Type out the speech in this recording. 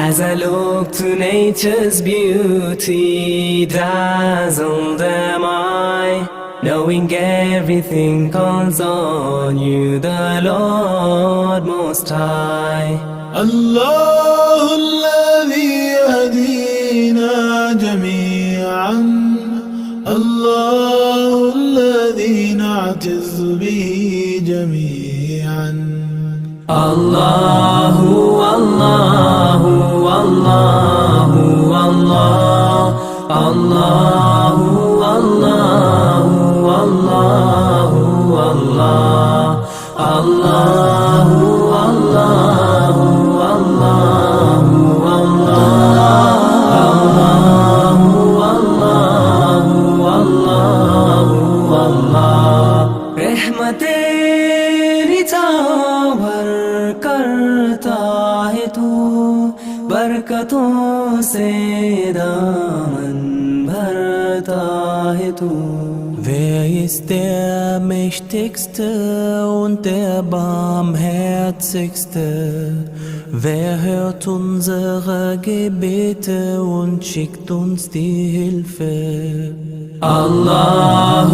As I look to nature's beauty, dazzled am I, knowing everything calls on you, the Lord Most High. الله الذي يهدينا جميعا، الله الذي نعتز به جميعا. الله الله الله الله الله الله الله الله الله रहमतें निछावर करता है तू, बरकतों से दामन भरता है तू. Wer ist der Mächtigste und der Barmherzigste? Wer hört unsere Gebete und schickt uns die Hilfe? Allah